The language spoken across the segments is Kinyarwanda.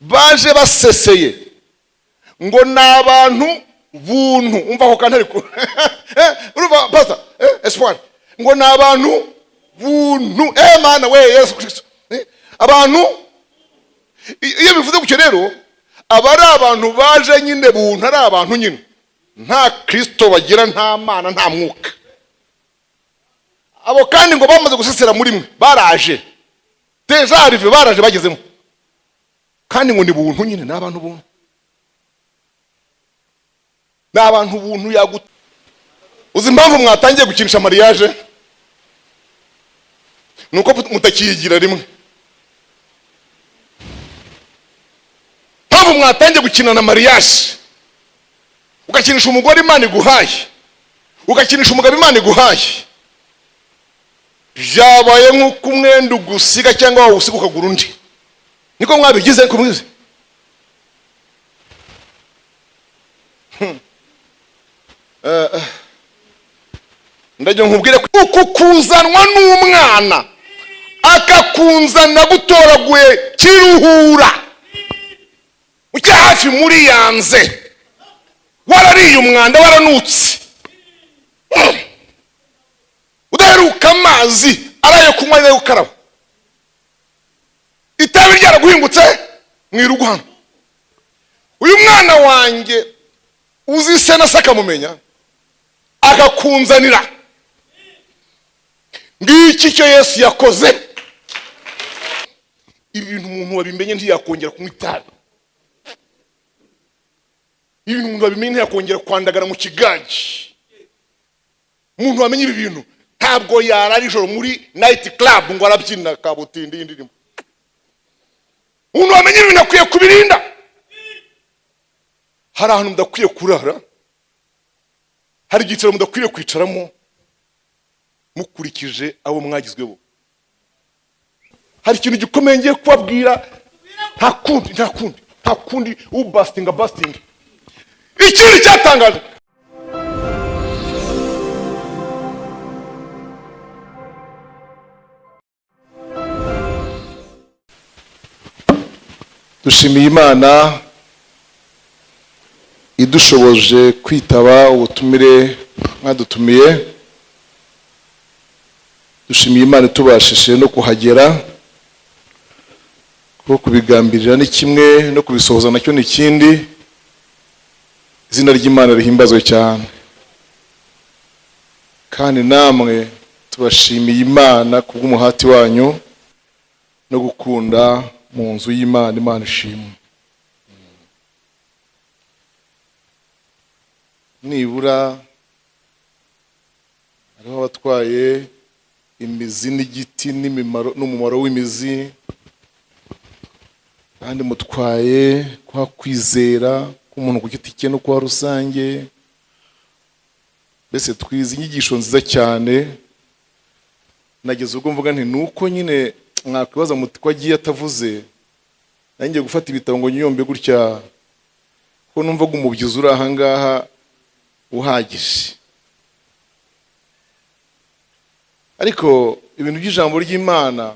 baje baseseye ngo n'abantu buntu. Umva ko kandi ariko urumva Pastor Espoir ngo n'abantu buntu. Mana we Yesu Kristo, abantu iyo bivuze gutyo rero aba ari abantu baje nyine buntu, ari abantu nyine nta Kristo bagira, nta Mana, nta mwuka. Abo kandi ngo bamaze gusesera muri mwe, baraje deja arrive, baraje bagezemo, kandi ngo ni buntu nyine, n'abantu buntu, n'abantu buntu yaguta. Uzi impamvu mwatangiye gukinisha mariage? Nuko mutakiyigira rimwe. Mpamvu mwatangiye gukina na mariage, ugakinisha umugore Imana iguhaye, ugakinisha umugabo Imana iguhaye, byabaye nk'uko umwenda ugusiga cyangwa wawusiga ukagura undi. Niko mwabigize ariko mwize. Ndajya nkubwire uko kuzanwa n'umwana akakunzana gutoraguye kiruhura, ucya hafi muri yanze, warariye umwanda, waranutse, udaheruka amazi arayo kunywa nayo ukaraba, itabi ryaraguhingutse mwirugu hano. Uyu mwana wanjye uzi se na saka mumenya akakunzanira. Ngiki cyo Yesu yakoze. Ibintu umuntu wabimenye ntiyakongera kunywa itabi, ibintu umuntu wabimenye ntiyakongera kwandagara mu kigaji. Umuntu wamenye ibi bintu ntabwo yarari ijoro muri night club ngo arabyina kabutindi indirimbo. Umuntu wamenye ibintu akwiye kubirinda. Hari ahantu mudakwiye kurara, hari igiciro mudakwiriye kwicaramo mukurikije abo mwagizweho. Hari ikintu gikomeye ngiye kubabwira, nta kundi ubastinga. Ikindi cyatangaje, dushimiye Imana idushoboje kwitaba ubutumire mwadutumiye. Dushimiye Imana tubashishije no kuhagera, kuko kubigambirira ni kimwe no kubisohoza nacyo ni ikindi. Izina ry'Imana rihimbazwe cyane, kandi namwe tubashimiye Imana kubw'umuhati wanyu no gukunda mu nzu y'Imana. Imana ishimwe. Nibura hariho abatwaye imizi n'igiti n'umumaro w'imizi, kandi mutwaye kwa kwizera k'umuntu ku giti cye no kwa rusange. Mbese twize inyigisho nziza cyane. Nageze ubwo mvuga nti nuko nyine mwakwibaza muti ko agiye atavuze, nanjye gufata ibitabo ngo nyiyombe gutya, ko numvaga umubyizi uri aha ngaha uhagije. Ariko ibintu by'ijambo ry'Imana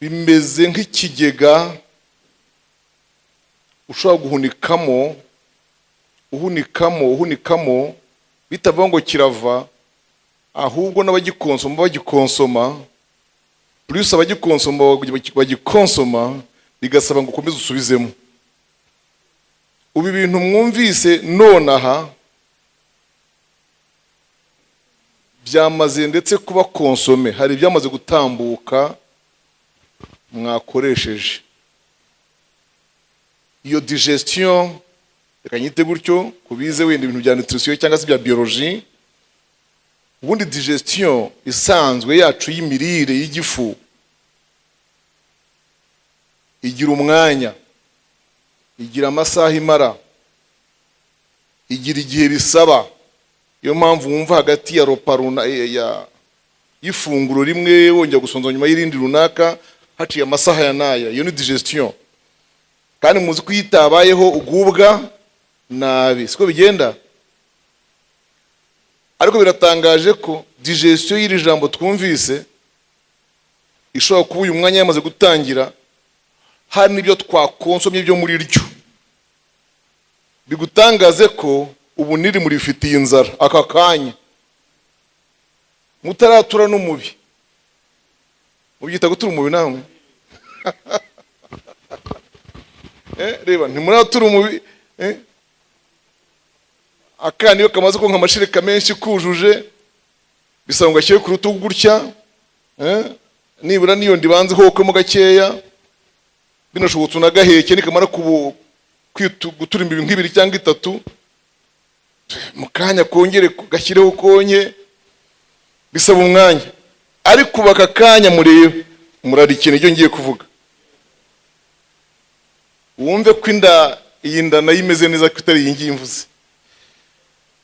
bimeze nk'ikigega ushobora uhunikamo bitavuga ngo kirava, ahubwo n'abagikonsoma plus abagikonsoma bigasaba ngo ukomeze usubizemo. Ubu ibintu mwumvise nonaha byamaze ndetse kuba konsome, hari byamaze gutambuka mwakoresheje. Iyo digestion, reka nyite gutyo kubize wenda ibintu bya nutrition cyangwa se bya biologie. Ubundi digestion isanzwe yacu y'imirire y'igifu igira umwanya, igira amasaha imara, igira igihe bisaba. Iyo mpamvu wumva hagati ya roparuna y'ifunguro rimwe wongera gusonza nyuma y'irindi runaka haciye amasaha ya naya. Iyo ni digestion. Kandi muzi ko yitabayeho ugubwa nabi, siko bigenda. Ariko biratangaje ko digestion y'iri jambo twumvise ishobora kuba uyu mwanya yamaze gutangira, hari n'ibyo twakonsomye byo muri ryo bigutangaze ko ubu niri muri bifitiye inzara aka kanya, mutaratura n'umubi. Mubyita gutura umubi namwe? Reba ntimuratura umubi. Akandi yo kamaze ko nkamashirika menshi kujuje, bisaba ngo ashyire ku rutugu gutya, nibura niyo ndibanze hoko mu gakeya, binoshobotse unagaheke nikamara gutura imbibi nk'ibiri cyangwa itatu, mu kanya kongere gashyireho konye, bisaba umwanya. Ariko baka kanya murebe, murarikene ibyo ngiye kuvuga, wumve ko iyi nda nayo imeze neza, ko itari iyi ngiyi mvuze.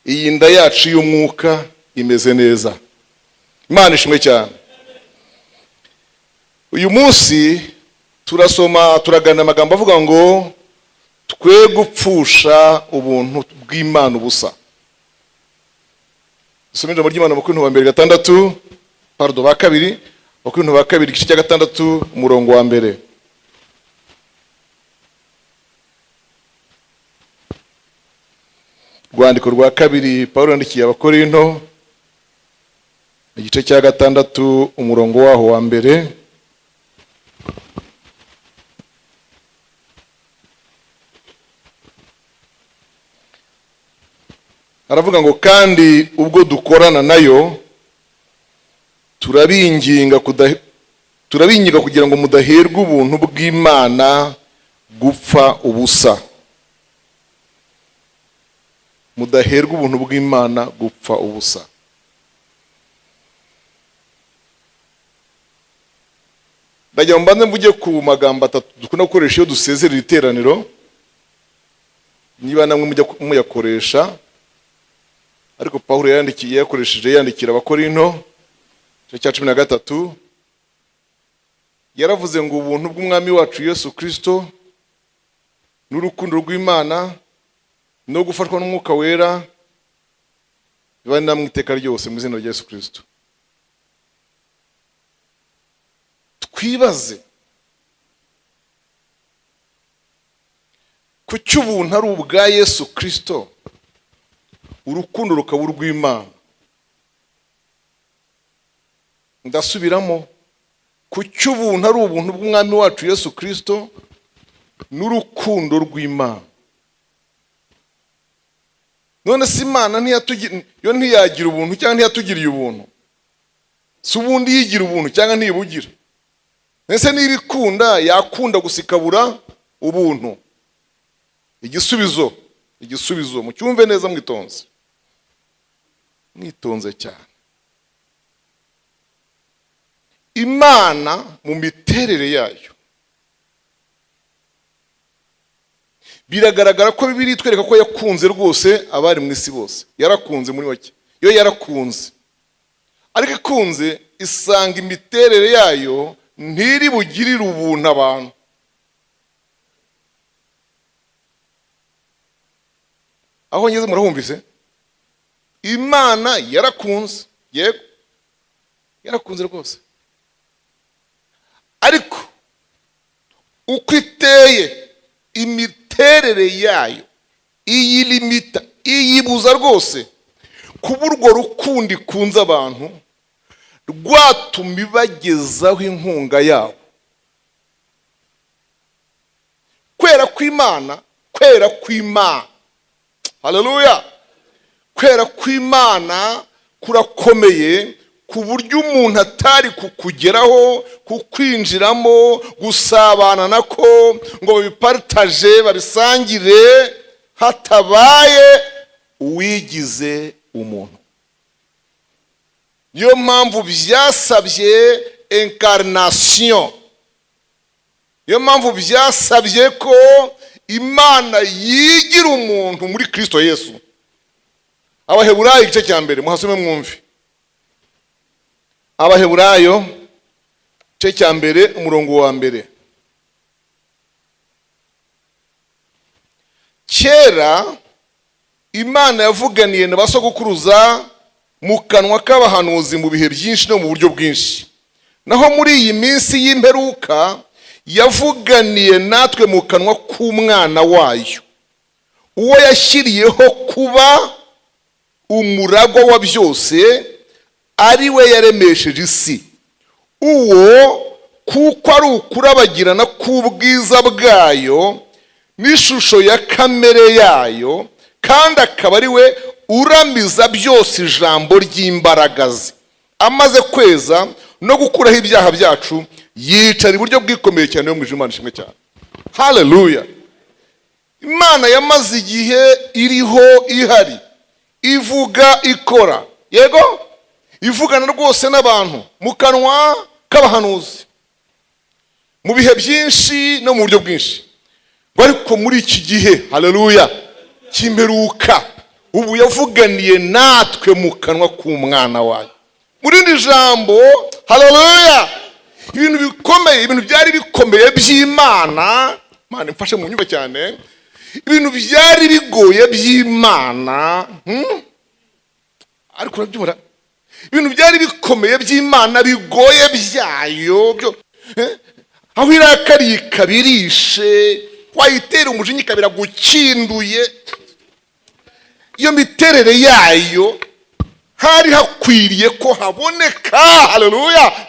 Iyi nda yacu y'umwuka imeze neza. Imana ishimwe cyane. Uyu munsi turagana amagambo avuga ngo twe gupfusha ubuntu bw'Imana ubusa. Dusome ijambo ry'Imana mu Korinto wa mbere 6, pardon ba kabiri, mu Korinto wa kabiri igice cya 6 umurongo wa mbere. Rwandiko rwa kabiri Paulo yandikiye Abakorinto igice cya 6 umurongo waho wa mbere. Aravuga ngo kandi ubwo dukorana nayo turabinginga kugira ngo mudaherwa ubuntu bw'Imana gupfa ubusa. Mudaherwa ubuntu bw'Imana gupfa ubusa. Ndagira ngo mbanze mvuge ku magambo atatu dukunda gukoresha iyo dusezerera iteraniro, niba namwe muyakoresha, ariko Paulo yakoresheje yandikira Abakorinto cya 13, yaravuze ngo ubuntu bw'Umwami wacu Yesu Kristo n'urukundo rw'Imana no gufatwa n'Umwuka Wera bibane namwe iteka ryose mu izina rya Yesu Kristo. Twibaze ku cy'ubuntu ari ubwa Yesu Kristo, urukundo rukaba urw'Imana. Ndasubiramo, ku cy'ubuntu ari ubuntu bw'Umwami wacu Yesu Kristo n'urukundo rw'Imana. None si Imana ntiyagira ubuntu cyangwa ntiyatugiriye ubuntu? Si ubundi yigira ubuntu cyangwa ntibugira? Nese niba ikunda yakunda gusikabura ubuntu? Igisubizo mucyumve neza, mwitonze cyane. Imana mu miterere yayo biragaragara ko Bibiliya itwereka ko yakunze rwose abari mu isi bose. Yarakunze muri make, yo yarakunze. Ariko ikunze isanga imiterere yayo ntiri bugirire ubuntu abantu. Aho ngeze murahumvise? Imana yarakunze, yego yarakunze rwose, ariko uko iteye imiterere yayo iyilimita, iyibuza rwose kuba urwo rukundo ikunze abantu rwatuma ibagezaho inkunga yabo. Kwera kw'Imana, haleluya, kwera kw'Imana kurakomeye ku buryo umuntu atari kukugeraho, kukwinjiramo, gusabana nako ngo babipartage babisangire hatabaye uwigize umuntu. Niyo mpamvu byasabye incarnation, niyo mpamvu byasabye ko Imana yigira umuntu muri Kristo Yesu. Abaheburayo igice cya mbere muhasome mwumve. Abaheburayo igice cya mbere umurongo wa mbere. Kera Imana yavuganiye na basogokuruza mu kanwa k'abahanuzi mu bihe byinshi no mu buryo bwinshi. naho muri iyi minsi y'imperuka yavuganiye natwe mu kanwa k'umwana wayo, uwo yashyiriyeho kuba umuragwa wa byose, ari we yaremesheje isi. Uwo kuko ari ukurabagirana k'ubwiza bwayo n'ishusho ya kamere yayo, kandi akaba ari we uramiza byose ijambo ry'imbaraga ze. Amaze kweza no gukuraho ibyaha byacu, yicara iburyo bwikomeye cyane yo mu ijuru. Imana ishimwe cyane. Haleluya. Imana yamaze igihe iriho, ihari, ivuga, ikora. Yego, ivugana rwose n'abantu mu kanwa k'abahanuzi mu bihe byinshi no mu buryo bwinshi. Ariko muri iki gihe, haleluya, cy'imperuka, ubu yavuganiye natwe mu kanwa k'umwana wayo. Muri iri jambo, haleluya, ibintu bikomeye, ibintu byari bikomeye by'Imana, Imana imfashe mu nyumva cyane, ibintu byari bigoye by'Imana, ariko urabyumva, ibintu byari bikomeye by'Imana, bigoye byayo, aho irakariye ikabirishe, wayitera umujinya ikabira gukinduye. Iyo miterere yayo hari hakwiriye ko haboneka, haleluya,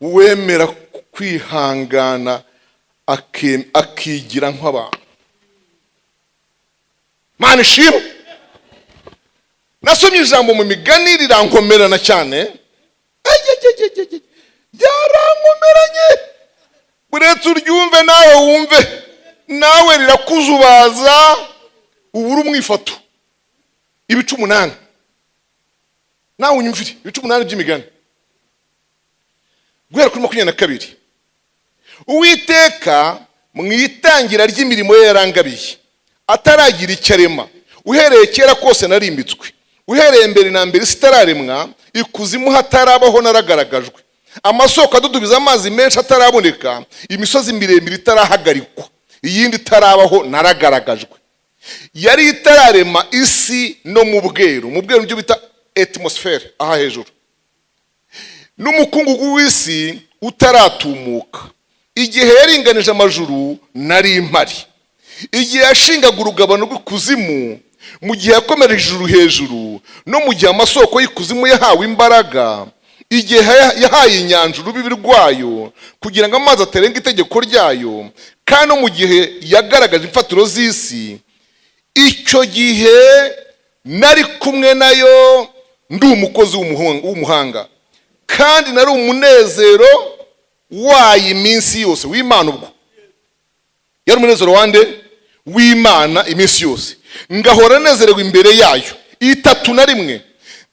uwemera kwihangana akigira nk'abantu. Mana ishimwe. Nasomye ijambo mu migani rirankomerana cyane, ryarankomeranye, uretse uryumve nawe wumve, nawe rirakuzubaza, ubura umwifato. Ibice 8, nawe unyumvire, ibice 8 by'imigani, guhera kuri 22. Uwiteka mu itangira ry'imirimo ye yarangabiye, ataragira icyo arema, uhereye kera kose narimbitswe, uhereye mbere na mbere sitararemwa, ikuzimu hatarabaho naragaragajwe, amasoko adudubiza amazi menshi ataraboneka, imisozi miremire itarahagarikwa, iyindi itarabaho naragaragajwe. Yari itararema isi no mu bweru nibyo bita atmosphere, aha hejuru, n'umukungugu w'isi utaratumuka. Igihe yaringanije amajuru nari mpari, igihe yashingaga urugabano rw'ikuzimu, mu gihe yakomereje ijuru hejuru, no mu gihe amasoko y'ikuzimu yahawe imbaraga, igihe yahaye inyanja urubibi rwayo kugira ngo amazi atarenga itegeko ryayo, kandi no mu gihe yagaragaje imfatiro z'isi, icyo gihe nari kumwe nayo, ndi umukozi w'umuhanga, kandi nari umunezero wayo iminsi yose. W'Imana ubwo yari umunezero wande? W'Imana iminsi yose. Ngahora nezerewe imbere yayo 3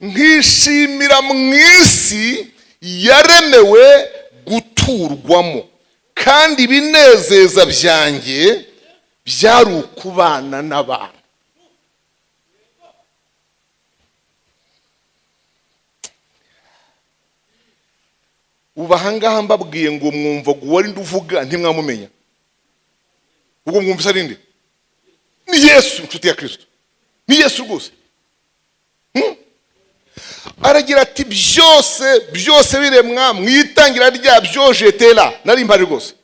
nkishimira mu isi yaremewe guturwamo, kandi ibinezeza byanjye byari ukubana n'abantu. Ubahangaha mbabwiye ngo mwumva guwari nduvuga ntimwamumenya, ubwo mwumvise ari nde? Ni Yesu, inshuti ya Kristo, ni Yesu rwose. Aragira ati byose biremwa mu itangira ryabyo jetera, nari mpari rwose,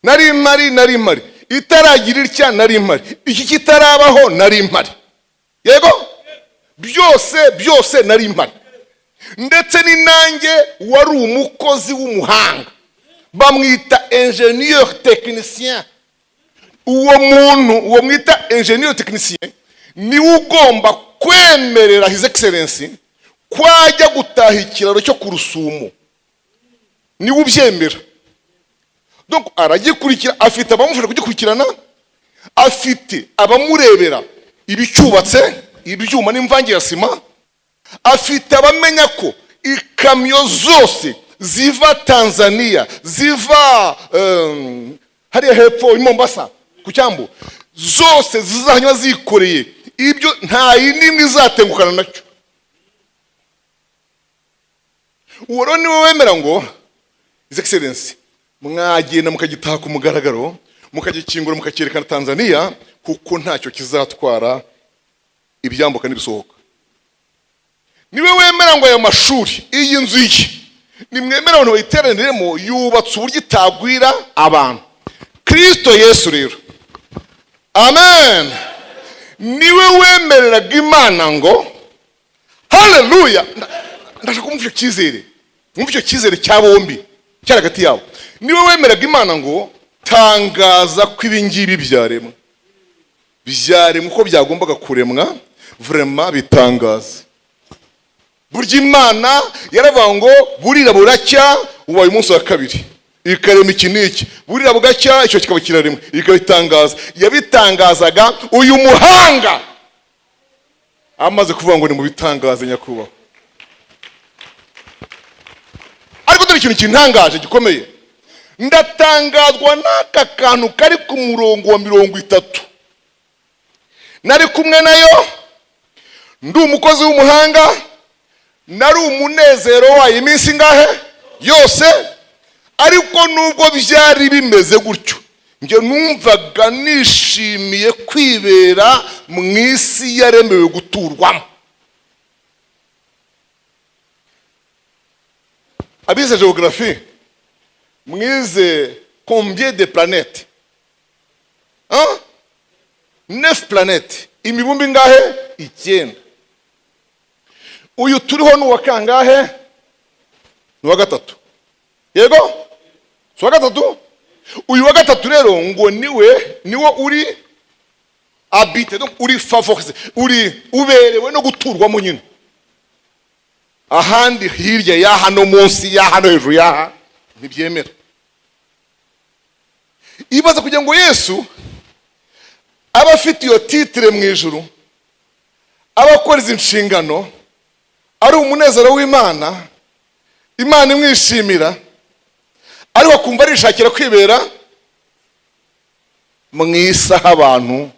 nari mpari, itaragira itya nari mpari, iki kitarabaho nari mpari. Yego, byose nari mpari. Ndetse ni nanjye wari umukozi w'umuhanga, bamwita ingénieur technicien. Uwo muntu, uwo mwita ingénieur technicien, ni ugomba kwemerera his excellency kwajya gutaha ikiraro cyo ku Rusumo, ni ubyemera. Donc aragikurikira, afite abamufasha kugikurikirana, afite abamurebera ibicyubatse, ibyuma n'imvange ya sima, afite abamenya ko ikamyo zose ziva Tanzania, ziva hariya hepfo i Mombasa ku Cyambu, zose zizahanywa zikoreye ibyo, nta yindi izatengukana nacyo. Uwo rero niwe wemera ngo his excellency mwagenda mukagitaha ku mugaragaro, mukagikingura, mukacyerekana Tanzania, kuko ntacyo kizatwara ibyambuka n'ibisohoka. niwe wemera ngo ayo mashuri iyi nzu iki nimwemera abantu bayiteraniremo yubatse uburyo itagwira abantu. Kristo Yesu rero, amen, niwe wemereraga Imana ngo haleluya. Ndashaka kumva icyo cyizere, mwumva icyo cyizere cya bombi cyari hagati yabo. Niwe wemeraga Imana ngo tangaza ko ibi ngibi byaremwe uko byagombaga kuremwa, vraiment bitangaza. Burya Imana yaravuga ngo burira buracya ubaye umunsi wa kabiri ikarema iki n'iki, burira bugacya icyo kikaba kiraremwe ikabitangaza. Yabitangazaga uyu muhanga amaze kuvuga ngo ni mu bitangaze nyakubahwa. Ariko dore ikintu kintangaje gikomeye, ndatangazwa n'aka kantu kari ku murongo wa 30. Nari kumwe nayo, ndi umukozi w'umuhanga, nari umunezero wayo iminsi ngahe yose. Ariko nubwo byari bimeze gutyo, njye numvaga nishimiye kwibera mu isi yaremewe guturwamo. Abize géographie mwize combien de planètes? 9 planètes. Imibumbi ngahe? 9. Uyu turiho nuwa kangahe? Nuwa gatatu. Yego? Suwa gatatu? Uyu wa gatatu rero ngo niwe uri habité, donc uri favorisé, uri uberewe no guturwamo nyine. Ahandi hirya ya hano munsi ya hano hejuru ya ntibyemera. Ibaza kugira ngo Yesu aba afite iyo titre mu ijuru, abakora izi nshingano, ari umunezero w'Imana, Imana imwishimira, ariko akumva arishakira kwibera mu isi aho abantu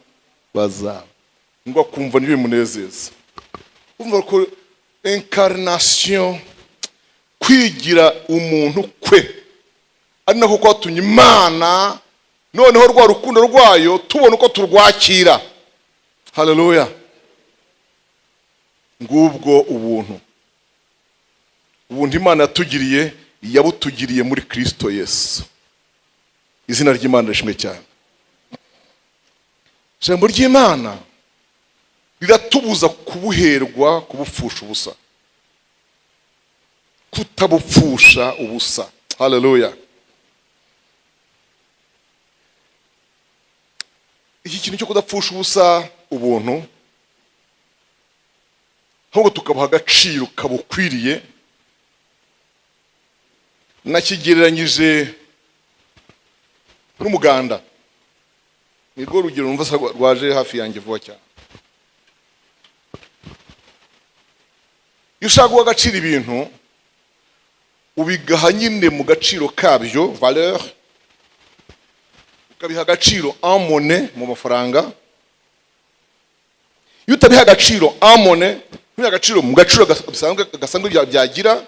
bazaba, ngo akumva ntibimunezeza. Umva ko incarnation, kwigira umuntu kwe, ari nako kwatumye Imana noneho rwa rukundo rwayo tubona uko turwakira. Haleluya. Ngubwo ubuntu Imana yatugiriye, yabutugiriye muri Kristo Yesu. Izina ry'Imana rishimwe cyane. Ijambo ry'Imana riratubuza kubuherwa, kubupfusha ubusa, kutabupfusha ubusa. Haleluya. Iki kintu cyo kudapfusha ubusa ubuntu, ahubwo tukabaha agaciro kabukwiriye, nakigereranyije n'umuganda. Nirwo rugero numva rwaje hafi yanjye vuba cyane. Iyo ushaka guha agaciro ibintu, ubigaha nyine mu gaciro kabyo, valeur, ukabiha agaciro en monnaie, mu mafaranga. Iyo utabiha agaciro en monnaie, ubiha agaciro mu gaciro gasanzwe byagira,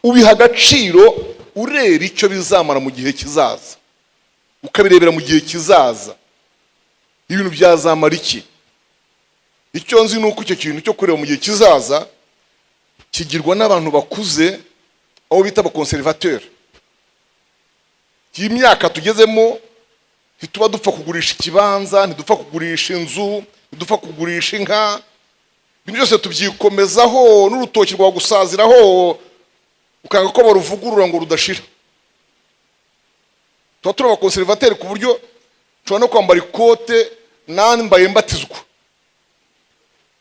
ubiha agaciro ureba icyo bizamara mu gihe kizaza, ukabirebera mu gihe kizaza ibintu byazamara iki. Icyo nzi nuko icyo kintu cyo kureba mu gihe kizaza kigirwa n'abantu bakuze, aho bita aba conservateur. Imyaka tugezemo, ntituba dupfa kugurisha ikibanza, ntidupfa kugurisha inzu, ntidupfa kugurisha inka, ibintu byose tubyikomezaho, n'urutoki rwa gusaziraho ukanga ko baruvugurura ngo rudashira. Tuba turi aba conservateur ku buryo nshobora no kwambara ikote nambaye mbatizwa,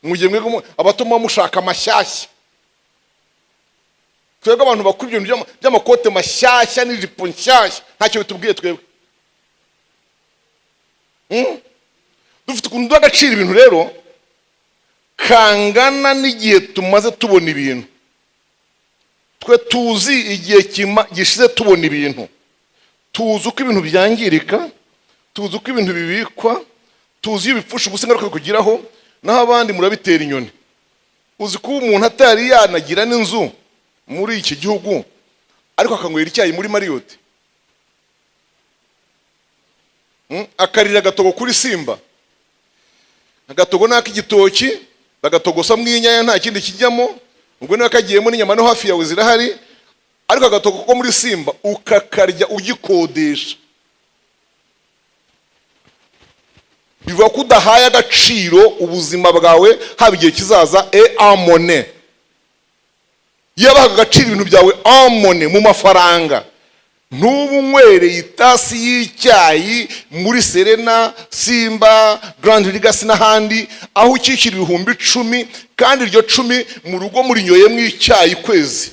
mugihe mwego abatuma mushaka amashyashya. Twebwe abantu bakuru ibintu by'amakote mashyashya n'ijipo nshyashya ntacyo bitubwiye twebwe. Dufite ukuntu duagacira ibintu rero kangana n'igihe tumaze tubona ibintu. Twe tuzi igihe gishize tubona ibintu, tuzi uko ibintu byangirika, tuzi uko ibintu bibikwa, tuzi iyo bipfusha ubusa ingaruka bikugiraho, naho abandi murabitera inyoni. Uzi ko umuntu atari yanagira n'inzu muri iki gihugu ariko akanywera icyayi muri Marriott, akarira agatogo kuri Simba. Agatogo n'ak'igitoki bagatogosa mw'inyanya nta kindi kijyamo, ubwo niba kagiyemo n'inyama no hafi yawe zirahari, ariko agatoki ko muri Simba ukakarya ugikodesha, bivuga ko udahaye agaciro ubuzima bwawe haba igihe kizaza amone. Yabaha agaciro ibintu byawe amone mu mafaranga, ntubu nkwereye itasi y'icyayi muri Serena, Simba, Grand Legacy n'ahandi, aho ukikira 10,000 kandi iryo 10 mu rugo muri nyoyemo icyayi kwezi.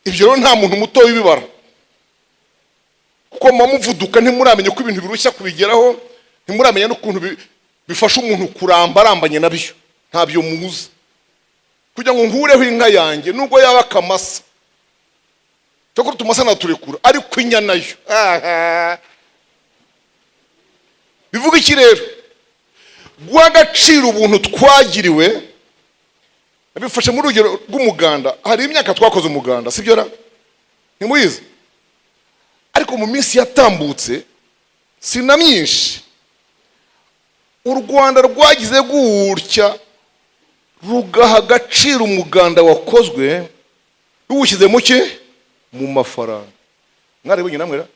Ibyo rero nta muntu muto wibibara, kuko muvuduka ntimuramenya ko ibintu birushya kubigeraho, ntimuramenya n'ukuntu bifasha umuntu kurambarambanye nabyo, ntabyo muzi. Kugira ngo nkureho inka yanjye nubwo yaba kamasa, cyoko tumasa naturekura, ariko inya nayo bivuga iki rero? Guha agaciro ubuntu twagiriwe. Bifashe mu rugero rw'umuganda, hari imyaka twakoze umuganda, sibyo ra? Ntimuyizi? Ariko mu minsi yatambutse sina myinshi, u Rwanda rwagize gutya rugaha agaciro umuganda wakozwe, ruwushyize mu ki? Mu mafaranga. Mwaribonye namwe ra?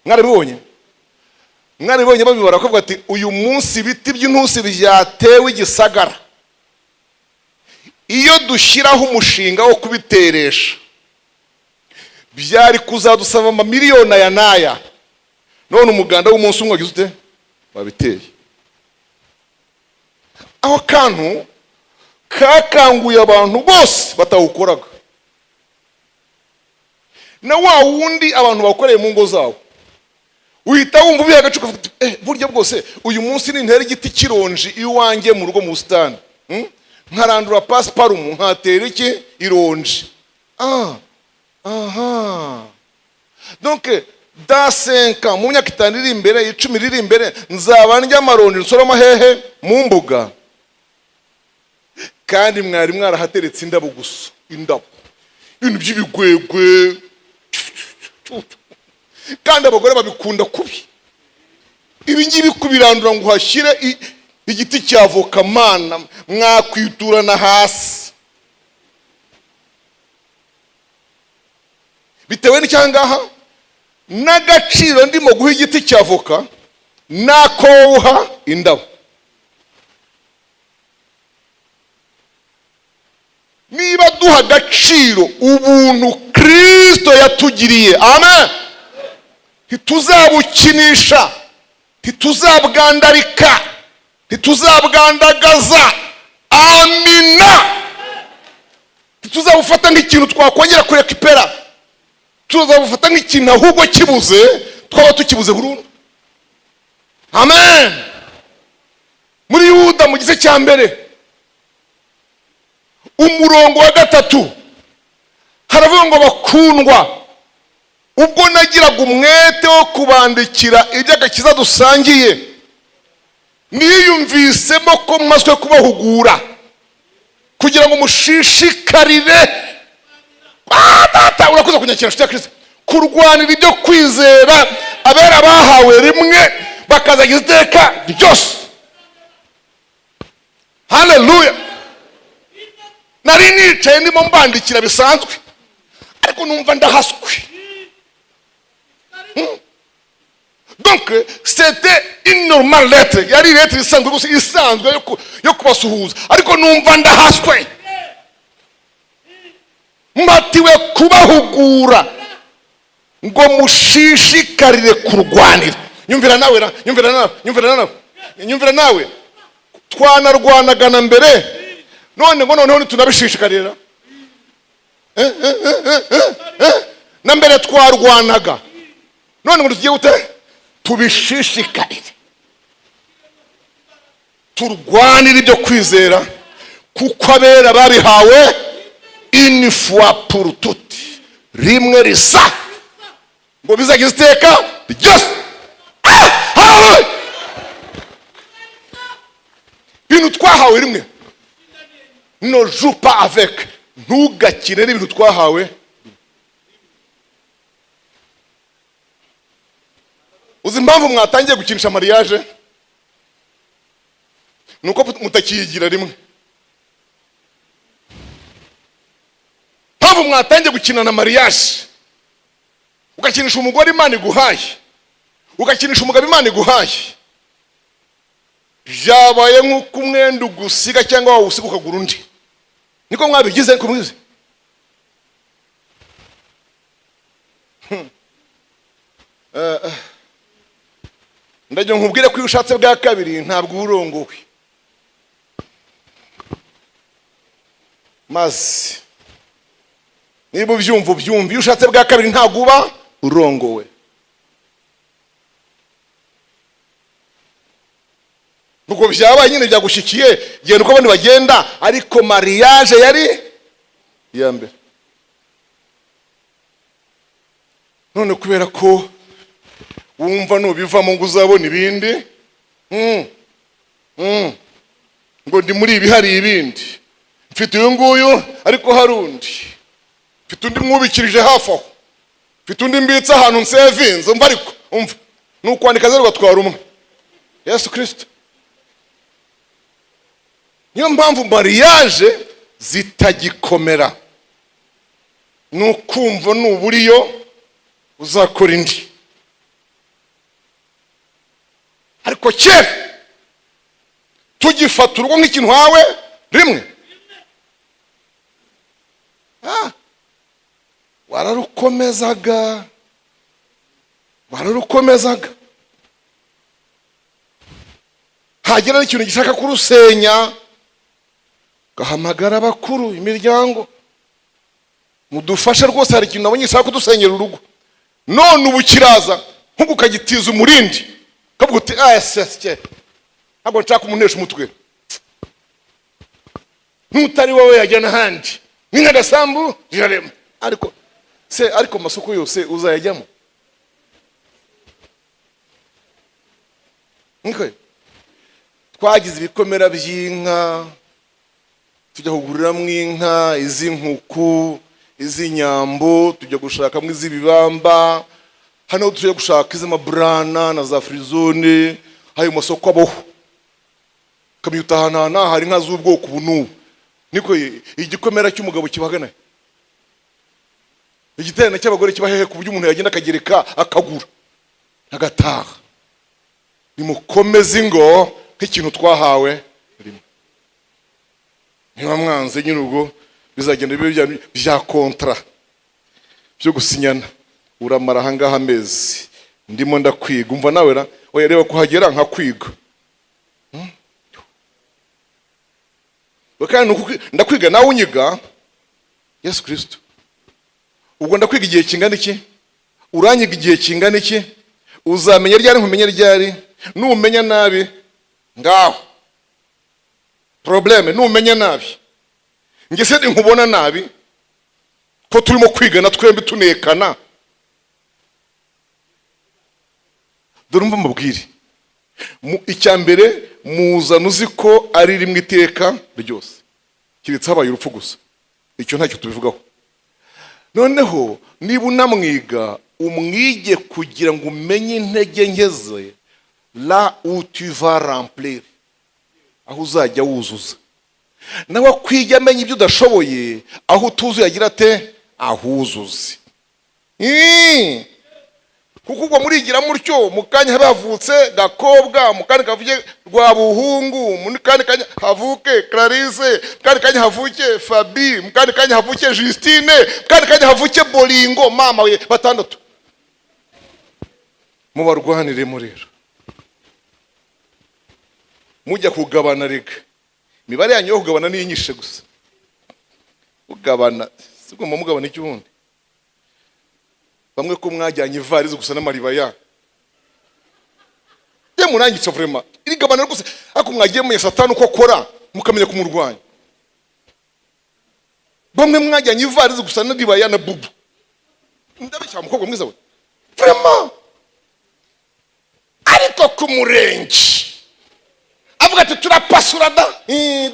Mwaribonye? Mwaribonye babibara ko ati uyu munsi ibiti by'intusi byatewe igisagara, iyo dushyiraho umushinga wo kubiteresha byari kuzadusaba amamiliyoni aya n'aya, none umuganda w'umunsi umwe wagize ute? Wabiteye. Aho kantu kakanguye abantu bose batawukoraga, na wa wundi abantu bakoreye mu ngo zabo uhita wumva ubiha agacupa, burya bwose uyu munsi ni ntera igiti kironji iwanjye mu rugo mu busitani, nkarandura pasiparumu nkatera iki? Ironji. Donc dans 5 ans, mu myaka 5 iri imbere, 10 iri imbere, nzaba ndya amaronji nsoroma hehe? Mu mbuga. Kandi mwari mwarahateretse indabo gusa, indabo, ibintu by'ibigwegwe, kandi abagore babikunda kubi. Ibi ngibi kubirandura ngo hashyire igiti cy'avoka, mana mwakwiturana hasi. Bitewe n'icyangaha n'agaciro ndimo guha igiti cy'avoka nako uha indabo. Niba duha agaciro ubuntu Kristo yatugiriye, amen, ntituzabukinisha, ntituzabwandarika, ntituzabwandagaza, amina. Ntituzabufata nk'ikintu twakongera kurekipera, tuzabufata nk'ikintu ahubwo kibuze twaba tukibuze burundu, amen. Muri Yuda mu gice cya mbere umurongo wa 3 haravuga ngo bakundwa, ubwo nagiraga umwete wo kubandikira iby'agakiza dusangiye, niyumvisemo ko mazwe kubahugura kugira ngo mushishikarire urakoze kunyakira nshuti ya Kristo, kurwanira ibyo kwizera abera bahawe rimwe bakazagiza iteka ryose. Haleluya. Nari nicaye ndimo mbandikira bisanzwe, ariko numva ndahaswe. Donc c'était une normale lettre, yari lettre isanzwe yo kubasuhuza, ariko numva ndahaswe, mbatiwe kubahugura ngo mushishikarire kurwanira. Nyumvira nawe twanarwanaga na mbere, none ngo noneho tunabishishikarira. Na mbere twarwanaga, none ngo tugiye gute? Tubishishikarire, turwanira ibyo kwizera, kuko abera babihawe une fois pour toutes, rimwe risa, ngo bizagize iteka ryose. Ibintu twahawe rimwe, ne joue pas avec, ntugakire n'ibintu twahawe. Uzi impamvu mwatangiye gukinisha mariage? Nuko mutakiyigira rimwe. mpamvu mwatangiye gukina na mariage, ugakinisha umugore Imana iguhaye, ugakinisha umugabo Imana iguhaye, byabaye nk'uko umwenda ugusiga cyangwa wawusiga ukagura undi. Niko mwabigize kumwize. Ndagiye nkubwire ko iyo ushatse bwa kabiri ntabwo urongowe, maze niba ubyumva ubyumva, iyo ushatse bwa kabiri ntabwo uba urongowe. Nuko byabaye nyine byagushikiye, genda uko abandi bagenda, ariko mariage yari iya mbere. None kubera ko wumva nubivamo ngo uzabona ibindi, ngo ndi muri ibi hari ibindi, mfite uyu nguyu ariko hari undi, mfite undi mwubikirije hafi aho, mfite undi mbitse ahantu nsevinze, umva ariko umva nukwandika zero gatwara umwe. Yesu Kristo. Niyo mpamvu mariage zitagikomera, nukumva nuburiyo uzakora indi. Ariko kera tugifata urugo nk'ikintu hawe rimwe, wararukomezaga hagera n'ikintu gishaka kurusenya, gahamagara abakuru imiryango, mudufashe rwose, hari ikintu nabonye gishaka kudusenyera urugo. None ubu kiraza nk'uko ukagitiza umurindi, kavuga uti asesye ntabwo nshaka umunesha umutwe, ntutari wowe yajya n'ahandi, n'ingadasambu jirarema. Ariko masoko yose uzayajyamo. Niko twagize ibikomera by'inka, tujya kuguriramo inka, iz'inkuku, iz'inyambo, tujya gushakamo iz'ibibamba, hano tujya gushaka iz'amaburana na za frizone, hayo masoko abaho kamyutahana, hari inka z'ubwoko bunubu. Niko igikomera cy'umugabo kibagana, igiterane cy'abagore kibahehe ku buryo umuntu yagenda akagereka akagura agataha. Nimukomeze ingo nk'ikintu twahawe rimwe. Niba mwanze nyine ubwo bizagenda bibe bya kontra byo gusinyana, uramara ahangaha amezi ndimo ndakwiga, umva nawe oya reba kuhagera nka kwiga. Bakandi ndakwiga nawe unyiga. Yesu Kristo. Ubwo ndakwiga igihe kingana iki? Uranyiga igihe kingana iki? Uzamenya ryari nkumenye ryari? Numenya nabi ngaho probleme, numenya nabi ngese nkubona nabi ko turimo kwigana twembi tunekana. Dore umva mubwire, icyambere muzana uzi ko ari rimwe iteka ryose, kiritse habaye urupfu gusa, icyo ntacyo tubivugaho. Noneho niba unamwiga umwige kugira ngo umenye intege nke ze, là où tu vas remplir, aho uzajya wuzuza. Nawe kwiga amenye ibyo udashoboye, aho utuzuye agira ate ahuzuze. Kuko ubwo murigira mutyo, mukanya bavutse Gakobwa, mukanya kavuye Rwabuhungu, mukanya kanya havuke Clarisse, mukanya kanya havuke Fabi, mukanya kanya havuke Justine, mukanya kanya havuke Bolingo, mama we batandatu. Mubarwaniremo rero, mujya kugabana rega. Imibare yanyu yo kugabana ni inyishe gusa. Ugabana siko mugabana iki ubundi? Bamwe ko mwajyanye ivarize gusa n'amaribaya. Ye murangitse vraiment. Iri gabana gusa ako mwagiye mu Satani uko akora mukamenya kumurwanya. Bamwe mwajyanye ivarize gusa n'aribaya na bubu. Ndabeshya umukobwa mwiza we. Vraiment. Ariko ku murenge avuga ati turapasura da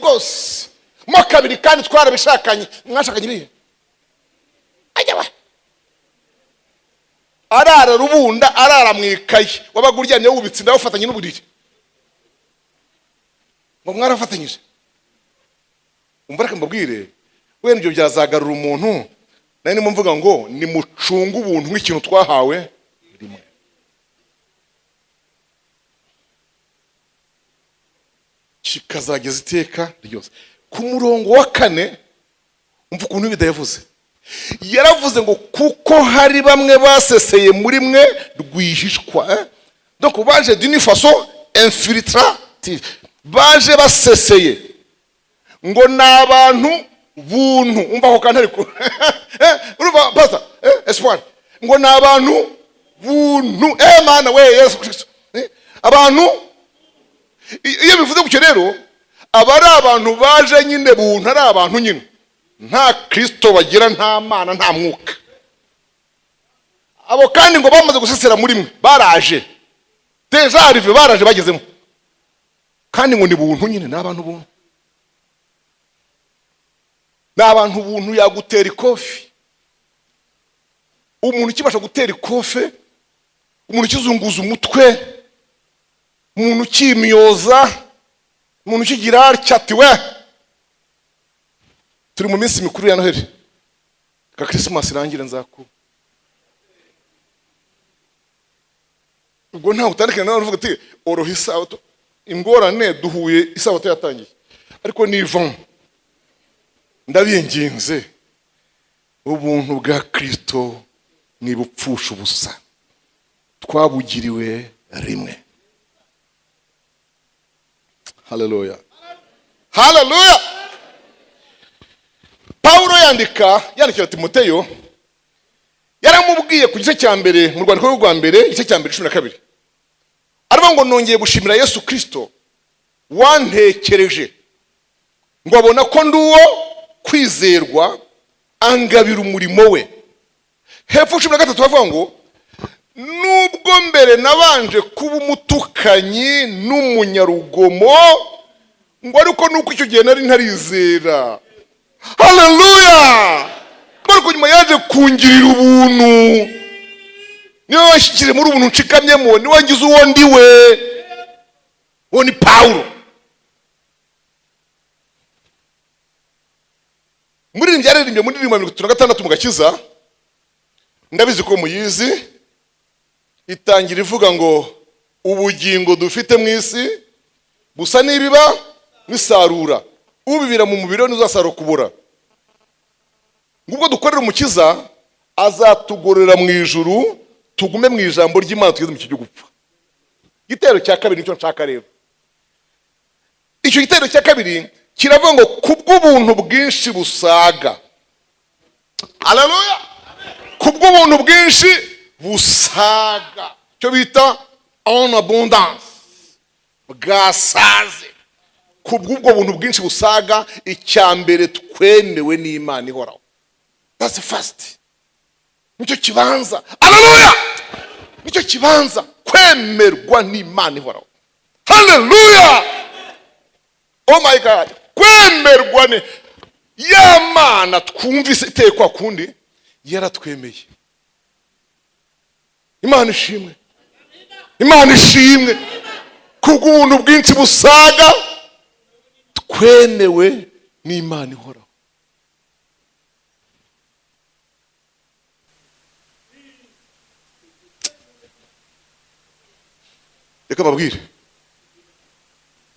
gose mo kabiri kandi twarabishakanye. Mwashakanye ibihe? Ajya wa arara rubunda, arara mwikaye, wabaguryamye wubitse ndaho ufatanye n'uburiri ngo mwarafatanyije. Umva reka mbabwire, wenda ibyo byazagarura umuntu nari mvuga ngo ni mucunga ubuntu nk'ikintu twahawe rimwe. Kikazageza iteka ryose. Ku murongo wa 4 umva ukuntu bidayavuze. Yaravuze ngo kuko hari bamwe baseseye muri mwe rwihishwa. Donc baje d'une façon infiltrative. Baje baseseye ngo nabantu buntu. Umva ko kantari ko. Urumva Pasteur? Espoir. Ngo nabantu buntu. Mana we Yesu Kristo. Abantu iyo bivuze gutyo rero abari abantu baje nyine buntu ari abantu nyine nta Kristo bagira, nta Mana, nta mwuka. Abo kandi ngo bamaze gusesera muri mwe baraje deja arrive, baraje bagezemo kandi ngo ni buntu nyine, n'abantu buntu. N'abantu buntu yagutera ikofi. Umuntu kibasha gutera ikofe, umuntu kizunguza umutwe, umuntu kimyoza, umuntu kigira cyati we. Turi mu minsi mikuru ya Noheli. Ka Christmas irangira nzaku. Ubwo nta utandukanye nawe uvuga ati orohisa ingorane duhuye isabato yatangiye. Ariko ni Ivan. Ndabinginze ubuntu bwa Kristo ni bupfusha ubusa. Twabugiriwe rimwe. Hallelujah. Hallelujah. Paulo yandikira Timoteyo yaramubwiye ku gice cya mbere mu rwandiko rwa mbere igice cya mbere 12. Aravuga ngo nongeye gushimira Yesu Kristo wantekereje ngo abona ko nduwo kwizerwa angabira umurimo we. Hepfo 13 bavuga ngo nubwo mbere nabanje kuba umutukanyi n'umunyarugomo ngo ariko nuko icyo gihe nari ntarizera. Hallelujah. Ariko nyuma yaje kungirira ubuntu. Niwe washyikire muri ubuntu nshikamyemo, niwe wangize uwo ndiwe. Uwo ni Paulo. Muri ryaririmbye muri 36 mu Gakiza. Ndabizi ko muyizi. Itangira ivuga ngo ubugingo dufite mu isi busa n'ibiba bisarura. Ubibira mu mubiri n'uzasarura kubura. Ngubwo dukorera umukiza azatugorera mu ijuru, tugume mu ijambo ry'Imana tugeze mu cyo gupfa. Igitero cya kabiri nicyo nshaka rero. Icyo gitero cya kabiri kiravuga ngo kubw'ubuntu bwinshi busaga. Haleluya. Kubw'ubuntu bwinshi busaga. Cyo bita en abondance. Bwasaze. Kubw'ubwo buntu bwinshi busaga, icyambere twemewe n'Imana ihoraho. That's the first. Nicyo kibanza. Haleluya. Nicyo kibanza kwemerwa n'Imana ihoraho. Haleluya. Oh my God. Kwemerwa ne y'Imana twumvise itekwa kundi yaratwemeye. Imana ishimwe. Imana ishimwe. Kubw'ubuntu bwinshi busaga twemewe n'Imana ihoraho. Reka babwire.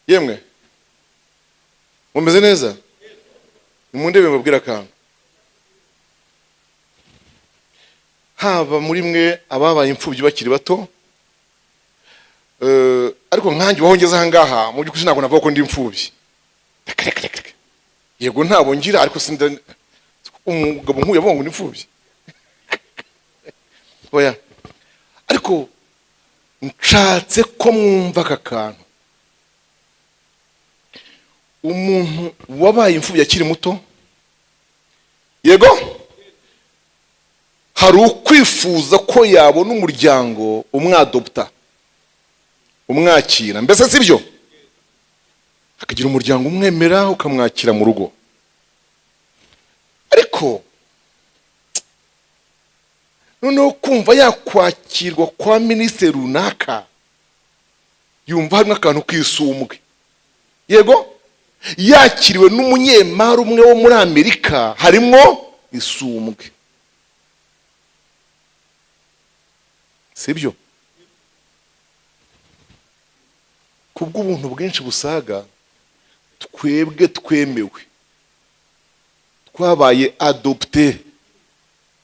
Yemwe. Mumeze neza? Nimundebe mbabwira kantu. Haba muri mwe ababaye imfubyi bakiri bato. Ariko nkanjye bahongeza ahangaha mu by'ukuri ntabwo navuga ko ndi imfubyi. Yego ntabo ngira ariko sinda umugabo nkuye avuga ngo ndi imfubyi. Oya. Ariko nshatse ko mwumva aka kantu. Umuntu wabaye imfubyi akiri muto, yego hari ukwifuza ko yabona umuryango umwadopta, umwakira. Mbese sibyo? Akagira umuryango umwemera ukamwakira mu rugo. Ariko noneho kumva yakwakirwa kwa minisitiri runaka, yumva harimo akantu kisumbwe. Yego yakiriwe n'umunyemari umwe wo muri Amerika, harimo isumbwe. sibyo? Kubw'ubuntu bwinshi busaga, twebwe twemewe, twabaye adopté,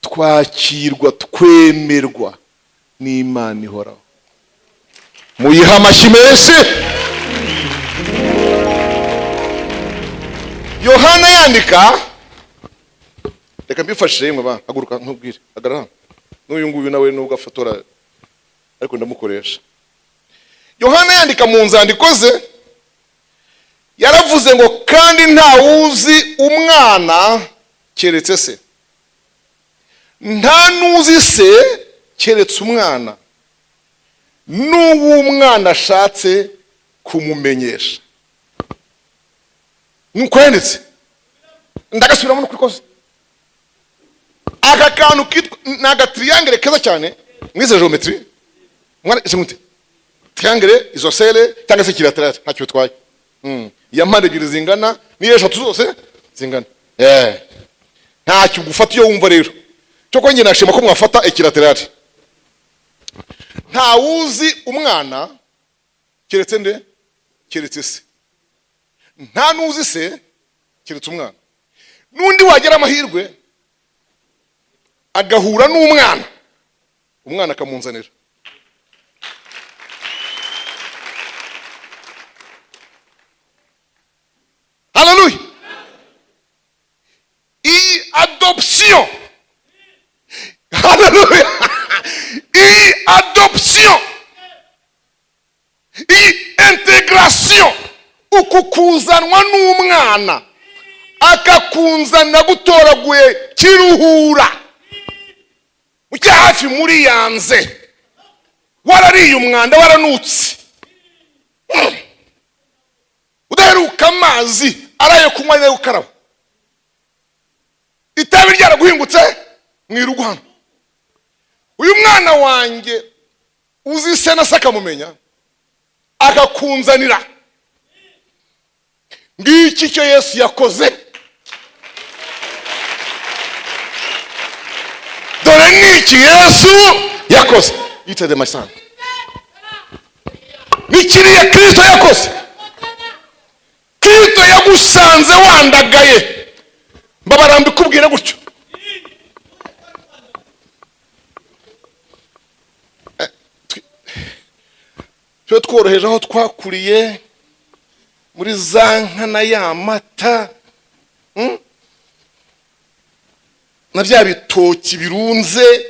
twakirwa, twemerwa n'Imana ihoraho. Muyiha amashyi menshi. Yohana yandika, reka mbifashe yemwe ba, haguruka nkubwire, hagarara. N'uyu nguyu nawe nubwo afotora ariko ndamukoresha. Yohana yandika mu nzandiko ze, yaravuze ngo kandi nta wuzi umwana keretse se, nta nuzi se keretse umwana, n'uwo umwana ashatse kumumenyesha. Nuko yanditse, ndagasubiramo n'ukuri kose. Aka kantu kitwa naga triangle keza cyane mwize geometry, mwana isumute triangle isosele cyangwa se equilateral, ntacyo twaye. Ya mpande ebyiri zingana ni eshatu zose zingana. Ntacyo gufata iyo wumva rero. Cyo ko nge nashima ko mwafata equilateral. Nta wuzi umwana keretse nde? Keretse se. Nta nuzi se keretse umwana. Nundi wagera amahirwe agahura n'umwana, umwana akamunzanira. Hallelujah. Adoption. Hallelujah. Adoption. Intégration. Ukukuzanwa n'umwana akakunzana gutoraguye kiruhura. Ujya hafi muri yanze. Warariye umwanda waranutse. Udaheruka amazi araye kunywa nayo ukaraba. Itabi ryaraguhingutse mwirugu hano. Uyu mwana wanjye uzi se na saka mumenya akakunzanira. Ngiki cyo Yesu yakoze. Dore niki Yesu yakoze. Yitade masana. Nikiriye Kristo yakoze. Kristo yagusanze wandagaye. Babarambi kubwira gutyo. Cyo tworoheje aho twakuriye muri za nkana ya mata. Na bya bitoki birunze,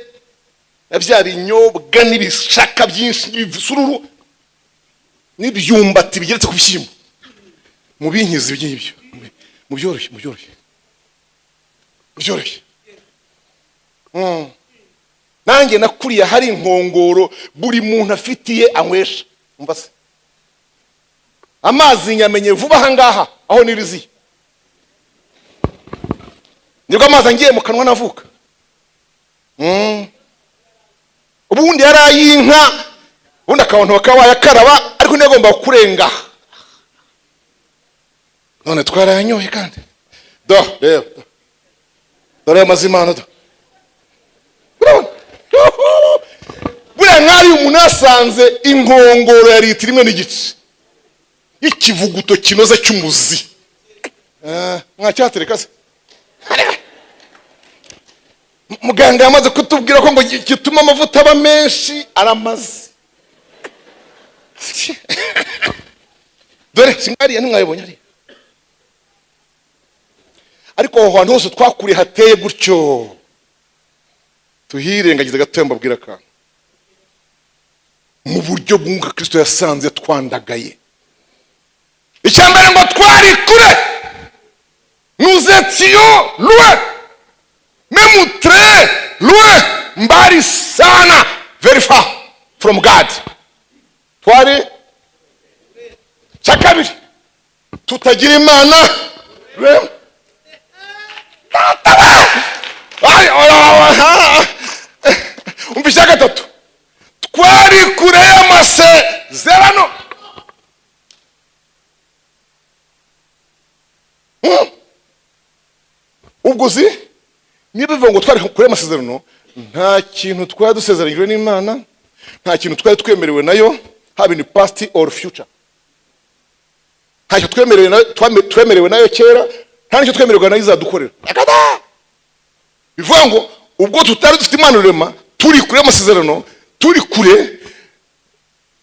na bya binyobwa n'ibishaka byinshi n'ibisururu n'ibyumbati bigeretse ku bishyimbo. Mu binkizi by'ibyo. Mu byoroshye. Nanjye nakuriye hari inkongoro buri muntu afitiye anywesha. Umva se. Amazi nyamenye vuba hangaha aho niriziye. Nibwo amazi angiye mu kanwa navuka. Ubundi yarayinka, ubundi akabantu bakaba yakaraba ariko negomba kurenga. None twarayanyoye kandi. Dore amazimano do. Buriya nkari umuntu asanze inkongoro ya litiro imwe n'igice. Ikivuguto kinoze cy'umuzi. Mwacyatereka se. Muganga yamaze kutubwira ko ngo gituma amavuta aba menshi aramaze. Dore singariya ntimwayibonye ari. Ariko aho hantu hose twakuriye hateye gutyo. Tuhirengagiza gatoya mbabwira akantu. Mu buryo bw'umwuka Kristo yasanze twandagaye. Icyambere ngo twari kure. Nous étions loin. Même très loin. Mbari sana. Very far from God. Twari cyakabiri. Tutagira Imana. Umvise gatatu. Twari kure y'amasezerano. Ubwo uzi niba bivuga ngo twari kure y'amasezerano, nta kintu twari dusezeranyijwe n'Imana, nta kintu twari twemerewe nayo, haba in past or future. Ntacyo twemerewe nayo kera, nta nicyo twemerewe nayo izadukorera. Bivuga ngo ubwo tutari dufite Imana rurema, turi kure y'amasezerano, turi kure,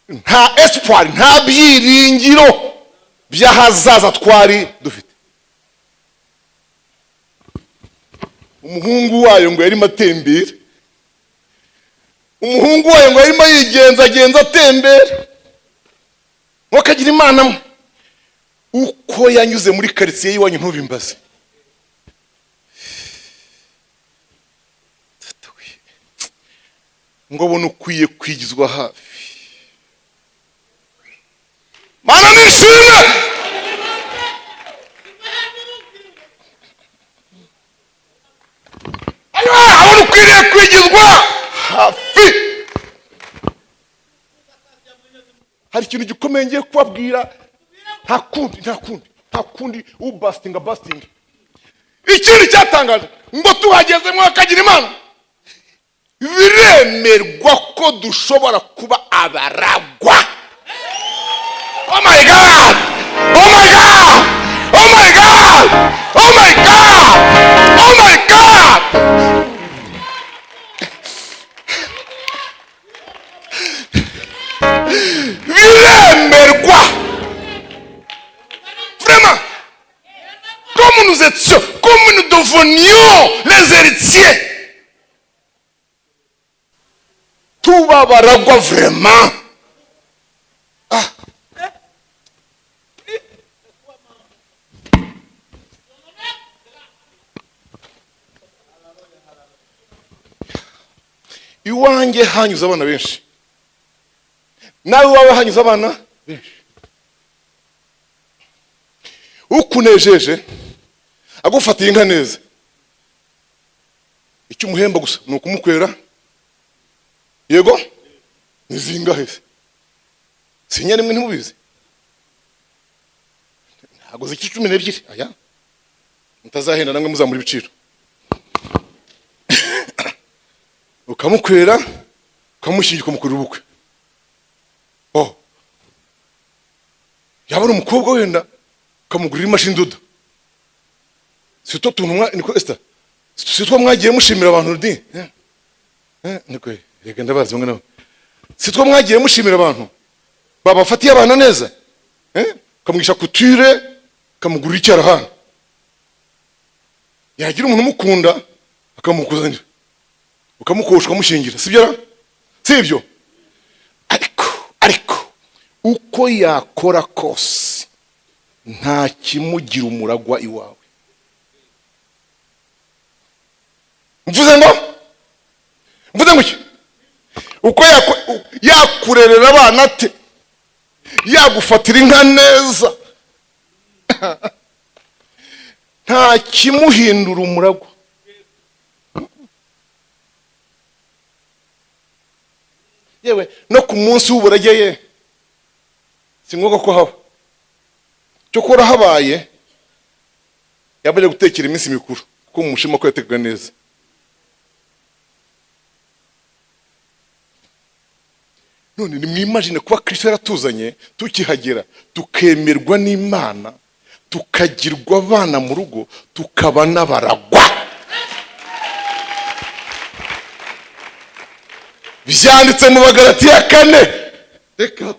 nta espoir, nta byiringiro by'ahazaza twari dufite. Umuhungu wayo ngo yarimo atembera, umuhungu wayo ngo yarimo yigenza atembera, wakagira Imana mwe uko yanyuze muri quartier y'iwanyu ntubimbaze. ngo bona ukwiye kwigizwa hafi. Mana nishimwe, abona ukwiye kwigizwa hafi. Hari ikintu gikomeye ngiye kubabwira, nta kundi ubastinga. Ikindi cyatangaje ngo tuhageze mwakagira Imana, biremerwa ko dushobora kuba abaragwa. Oh my God! Oh my God! Oh my God! Oh my God! Oh my God! Biremerwa. Vraiment. Comme nous devenions les héritiers. Tuba baragwa vraiment. Iwanjye hanyuze abana benshi, nawe wawe hanyuze abana benshi. Ukunejeje agufatiye inka neza, icyo umuhemba gusa ni ukumukwera. Yego nizingahe se? Sinya rimwe ntimubizi? Ntago ziki 12. Aya mutazahenda namwe muzamura ibiciro. Ukamukwera, ukamushinga, ukamukorera ubukwe. Yabona umukobwa wenda ukamugurira imashini doda. Sito tunumwa niko Esther. Sito mwagiye mushimira abantu rudi. Niko reka ndabazi mwe nawe. Sito mwagiye mushimira abantu babafatiye abana neza. Kamugisha couture, kamugurira icyarahana. Yagira umuntu mukunda akamukuzanira, ukamukoshwa mushingira, sibyo? Sibyo? Ariko uko yakora kose nta kimugira umuragwa iwawe. Mvuze ngo iki? Uko yakurerera abana ate, yagufatira inka neza, nta kimuhindura umuragwa. Yewe no ku munsi w'uburageye singoga ko haba cyo kora habaye, yabere gutekera iminsi mikuru ko umushima ko yateguye neza. None ni mwimagine kuba Kristo yaratuzanye tukihagera, tukemerwa n'Imana, tukagirwa abana mu rugo, tukaba n'abaragwa. Byanditse mu Bagalatiya 4. Reka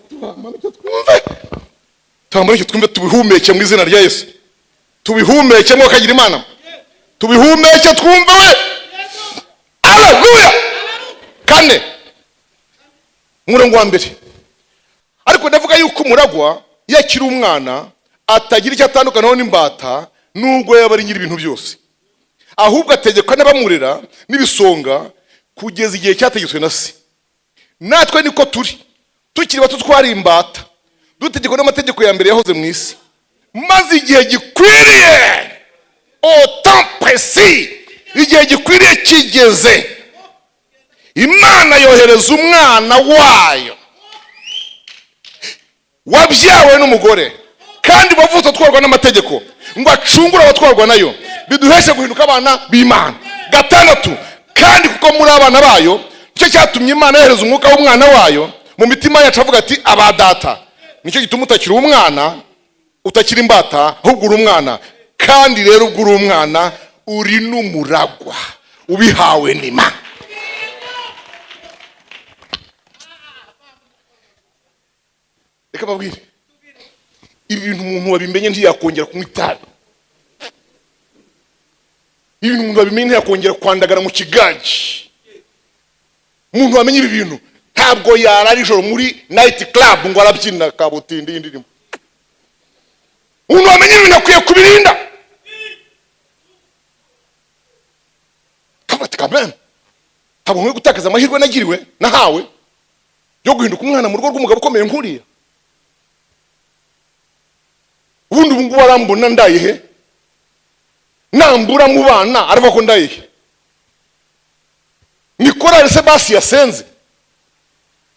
tuhamane twumve tubihumeke mu izina rya Yesu. Tubihumeke ngo kagira Imana. Tubihumeke twumve we. Haleluya. 4 umurongo wa mbere. Ariko ndavuga yuko umuragwa yakiri umwana atagira icyo atandukanaho n'imbata, nubwo yaba ari nyiri ibintu byose, ahubwo ategekwa n'abamurera n'ibisonga kugeza igihe cyategetswe na se. Natwe niko tukiri bato twari imbata, dutegekwa n'amategeko ya mbere yahoze mu isi, maze igihe gikwiriye, au temps précis, igihe gikwiriye kigeze, Imana yohereza umwana wayo wabyawe n'umugore kandi wavutse atwarwa n'amategeko ngo acungure abatwarwa nayo, biduheshe guhinduka abana b'Imana. 6 kandi kuko muri abana bayo icyo cyatumye Imana yohereza umwuka w'umwana wayo mu mitima yacu avuga ati aba data. Nicyo gituma utakiri umwana, utakiri imbata, ahubwo uri umwana. Kandi rero ubwo uri umwana uri n'umuragwa ubihawe n'Imana. Reka babwire, ibintu umuntu wabimenye ntiyakongera kunywa itabi. Ibintu umuntu wabimenye ntiyakongera kwandagara mu kigaji. Umuntu wamenye ibi bintu ntabwo yarara ijoro muri night club ngo arabyina kabutindi y'indirimbo. Umuntu wamenye ibintu akwiye kubirinda. Kabati ntabwo nkwiye gutakaza amahirwe nagiriwe nahawe yo guhinduka umwana mu rugo rw'umugabo ukomeye nkuriya. Ubundi ubu ngubu arambona ndayihe, nambura mu bana aravuga ko ndayihe. Ni korali se basi yasenze,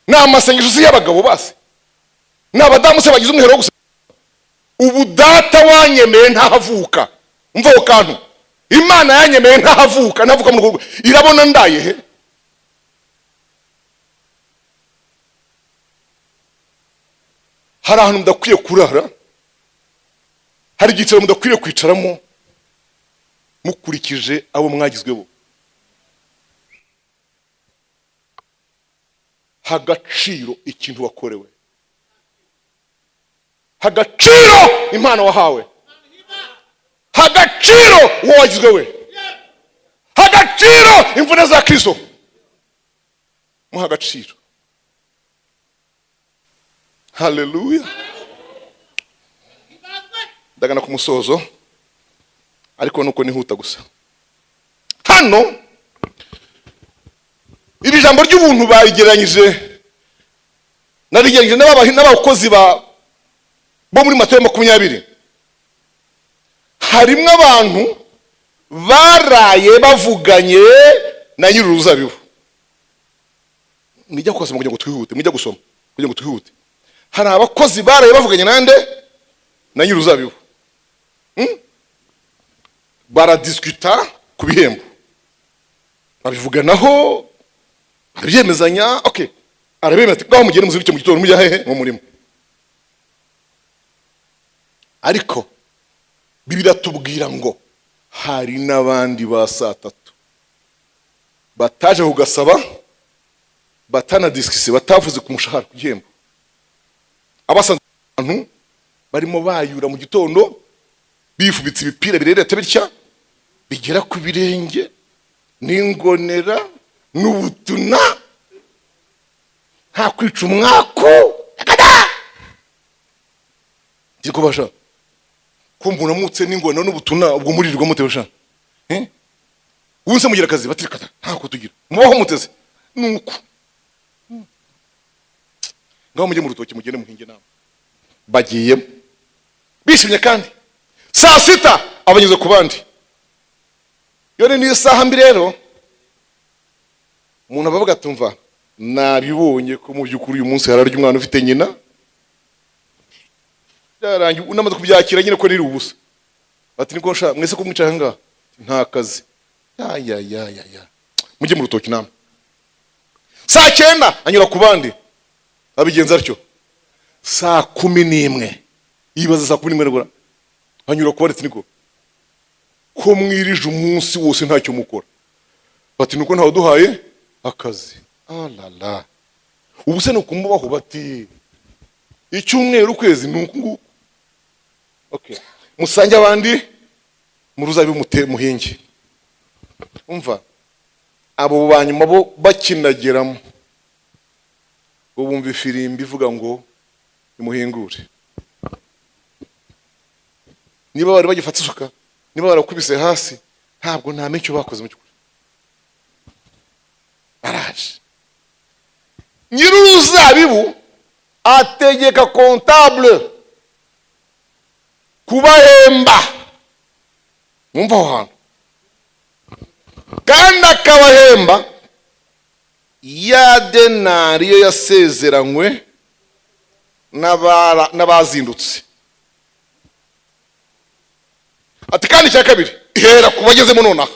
ni amasengesho si y'abagabo basi, ni abadamu se bagize umwero wo gusenga. Ubu data wanyemeye ntahavuka, umva ako kantu. Imana yanyemeye ntahavuka, ntavuka mu rugo irabona ndayihe. Hari ahantu mudakwiye kurara, hari igiciro mudakwiriye kwicaramo mukurikije abo mwagizweho. Hagaciro ikintu wakorewe, hagaciro impano wahawe, hagaciro uwo wagizwewe, hagaciro imvune za Kristo, muha agaciro. Haleluya. Ndagana ku musozo ariko nuko nihuta gusa. Hano iri jambo ry'ubuntu barigeranyije n'abakozi bo muri Matayo 20. Harimo abantu baraye bavuganye na nyir'uruzabibu. Mujya kwasoma kugira ngo twihute, mujya gusoma kugira ngo twihute. Hari abakozi baraye bavuganye nande na nyir'uruzabibu. Baradiskuta ku bihembo, babivuganaho, barabyemezanya. Okay, arabemeza ati ngaho mugende muzirike mu gitondo mujya hehe mu murimo. Ariko Bibiliya tubwira ngo hari n'abandi ba saa 3 bataje kugasaba, batanadiskise, batavuze ku mushahara ku gihembo. Abasanze abantu barimo bayura mu gitondo bifubitse ibipira birerete bitya bigera ku birenge n'ingonera n'ubutuna, nta kwica umwaku. Giko basha kumbuna mutse n'ingonera n'ubutuna ubwo murirwa mutebasha unse mugira akazi batirikata ntako tugira mubaho muteze nuko ngaho mujye mu rutoki mugende muhinge nama. Bagiye bishimye kandi saa 6 abanyuze ku bandi. Yone ni isaha mbi rero umuntu abavuga atumva nabibonye ko mu byukuri uyu munsi hararya umwana ufite nyina. Byarangiye unamaze kubyakira nyine ko niri ubusa. Bati niko nsha mwese ko mwicaye ngaha nta kazi. Ya mujye mu rutoki nama. Saa 9 anyura ku bandi abigenza atyo. Saa 11 yibaza saa 11 rwara anyura ku bandi niko ko mwirije umunsi wose ntacyo mukora. Bati nuko ntawe duhaye akazi. Alala ubu se no kumubaho bati icyumweru kwezi nuko. Okay, musange abandi muruzabibu muhingi. Umva abo banyuma bo bakinageramo ubumva ifirimbi ivuga ngo imuhingure. Niba bari bagifata isuka, niba barakubise hasi, ntabwo nta menyo bakoze mu cyukuri. Baraje nyir'uruzabibu ategeka comptable kubahemba. Mwumva aho hantu kandi akabahemba ya denari yo yasezeranywe n'abazindutse. Ati kandi cya kabiri ihera kubagezemo nonaha.